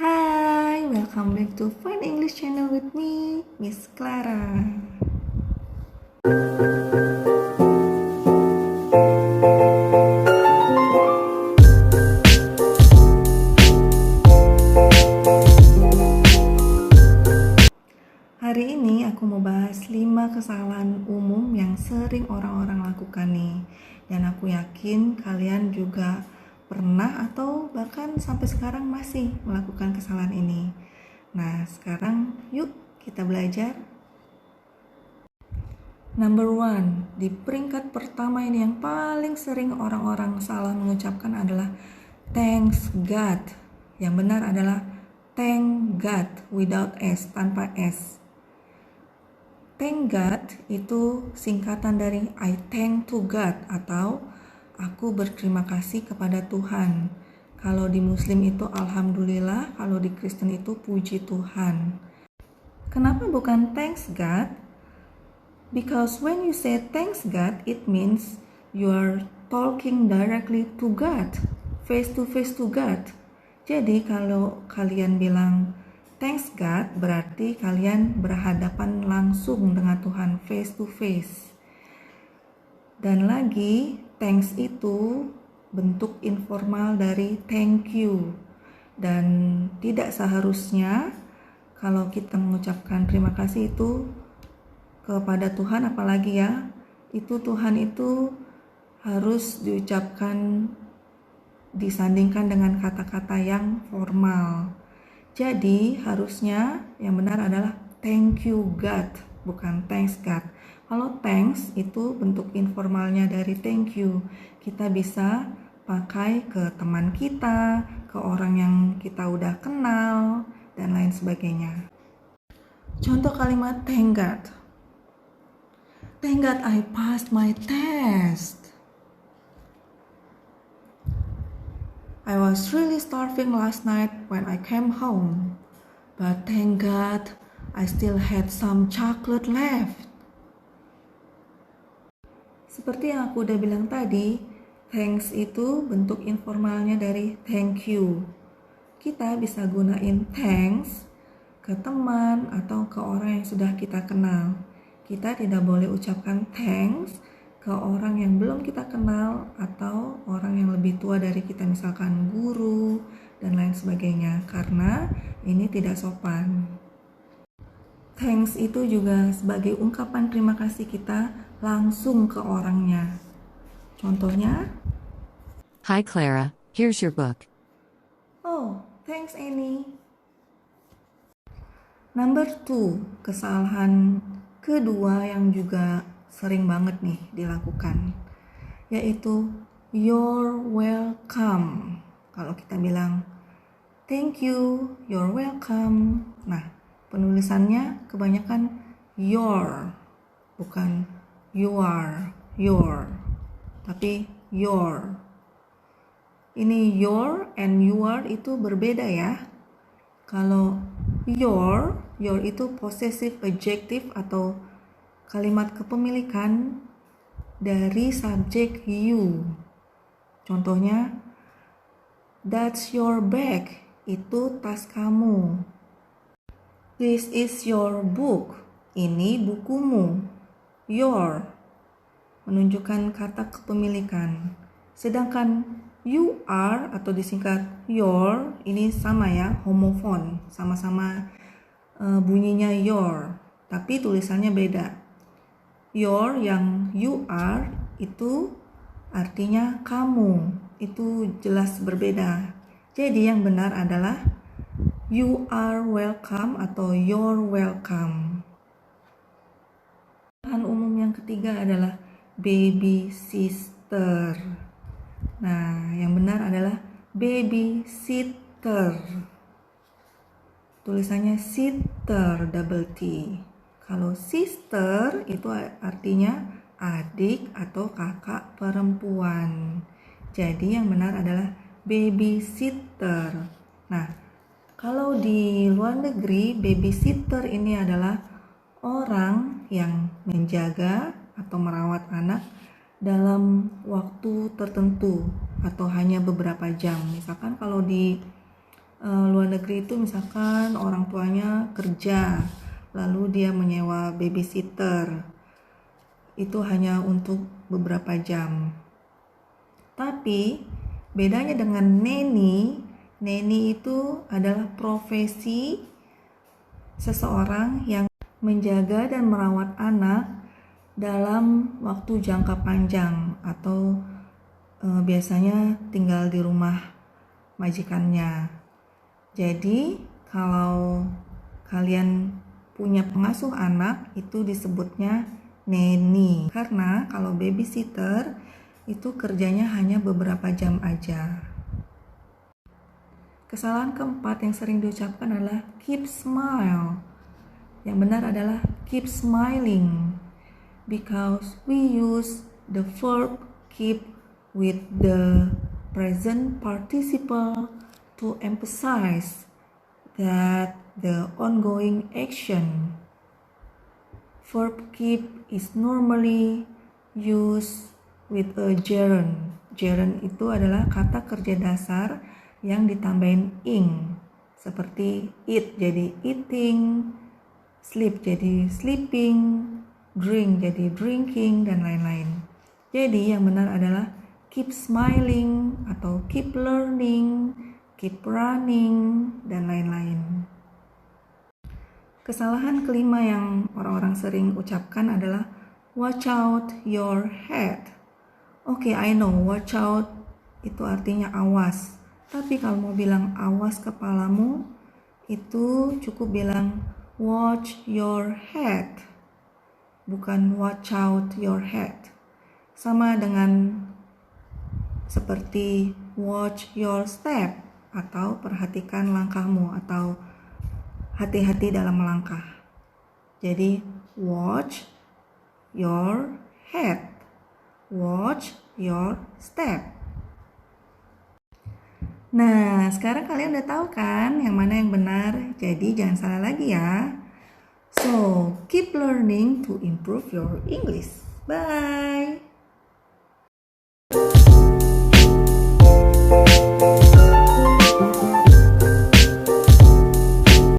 Hai, welcome back to Fine English Channel with me, Miss Clara. Hari ini aku mau bahas 5 kesalahan umum yang sering orang-orang lakukan nih. Dan aku yakin kalian juga pernah atau bahkan sampai sekarang masih melakukan kesalahan ini. Nah, sekarang yuk kita belajar. Number 1, di peringkat pertama ini yang paling sering orang-orang salah mengucapkan adalah thanks God. Yang benar adalah thank God without S, tanpa S. Thank God itu singkatan dari I thank to God atau aku berterima kasih kepada Tuhan. Kalau di Muslim itu Alhamdulillah, kalau di Kristen itu puji Tuhan. Kenapa bukan thanks God? Because when you say thanks God, it means you are talking directly to God, face to God. Jadi kalau kalian bilang thanks God, berarti kalian berhadapan langsung dengan Tuhan, face to face. Dan lagi, thanks itu bentuk informal dari thank you. Dan tidak seharusnya kalau kita mengucapkan terima kasih itu kepada Tuhan, apalagi ya, itu Tuhan itu harus diucapkan disandingkan dengan kata-kata yang formal. Jadi harusnya yang benar adalah thank you God, bukan thanks God. Kalau thanks itu bentuk informalnya dari thank you. Kita bisa pakai ke teman kita, ke orang yang kita udah kenal, dan lain sebagainya. Contoh kalimat thank God. Thank God I passed my test. I was really starving last night when I came home, but thank God I still had some chocolate left. Seperti yang aku udah bilang tadi, thanks itu bentuk informalnya dari thank you. Kita bisa gunain thanks ke teman atau ke orang yang sudah kita kenal. Kita tidak boleh ucapkan thanks ke orang yang belum kita kenal atau orang yang lebih tua dari kita, misalkan guru dan lain sebagainya, karena ini tidak sopan. Thanks itu juga sebagai ungkapan terima kasih kita langsung ke orangnya. Contohnya, Hi Clara, here's your book. oh, thanks Annie. Number 2, kesalahan kedua yang juga sering banget nih dilakukan, yaitu you're welcome. Kalau kita bilang thank you, you're welcome. Nah, penulisannya kebanyakan your, bukan you are, your, tapi your. Ini your and you are itu berbeda ya. Kalau your itu possessive adjective atau kalimat kepemilikan dari subjek you. Contohnya, that's your bag, itu tas kamu. This is your book, ini bukumu. Your menunjukkan kata kepemilikan. Sedangkan you are atau disingkat your ini sama ya, homofon, sama-sama bunyinya your, tapi tulisannya beda. Your yang you are itu artinya kamu, itu jelas berbeda. Jadi yang benar adalah you are welcome atau you're welcome. Kesalahan umum yang ketiga adalah baby sister. Nah, yang benar adalah baby sitter. Tulisannya sitter, double T. Kalau sister itu artinya adik atau kakak perempuan. Jadi yang benar adalah baby sitter. Nah, kalau di luar negeri, baby sitter ini adalah orang yang menjaga atau merawat anak dalam waktu tertentu atau hanya beberapa jam. Misalkan kalau di luar negeri itu misalkan orang tuanya kerja, lalu dia menyewa babysitter. Itu hanya untuk beberapa jam. Tapi bedanya dengan nanny itu adalah profesi seseorang yang menjaga dan merawat anak dalam waktu jangka panjang atau biasanya tinggal di rumah majikannya. Jadi kalau kalian punya pengasuh anak itu disebutnya nanny. Karena kalau babysitter itu kerjanya hanya beberapa jam aja. Kesalahan keempat yang sering diucapkan adalah keep smile. Yang benar adalah keep smiling, because we use the verb keep with the present participle to emphasize that the ongoing action. Verb keep is normally used with a gerund. Gerund itu adalah kata kerja dasar yang ditambahin ing, seperti eat jadi eating, sleep jadi sleeping, drink jadi drinking, dan lain-lain. Jadi yang benar adalah keep smiling atau keep learning, keep running, dan lain-lain. Kesalahan kelima yang orang-orang sering ucapkan adalah watch out your head. Oke, I know watch out itu artinya awas. Tapi kalau mau bilang awas kepalamu, itu cukup bilang watch your head, bukan watch out your head. Sama dengan seperti watch your step atau perhatikan langkahmu atau hati-hati dalam melangkah. Jadi watch your head, watch your step. Nah, sekarang kalian udah tahu kan yang mana yang benar, jadi jangan salah lagi ya. So, keep learning to improve your English. Bye!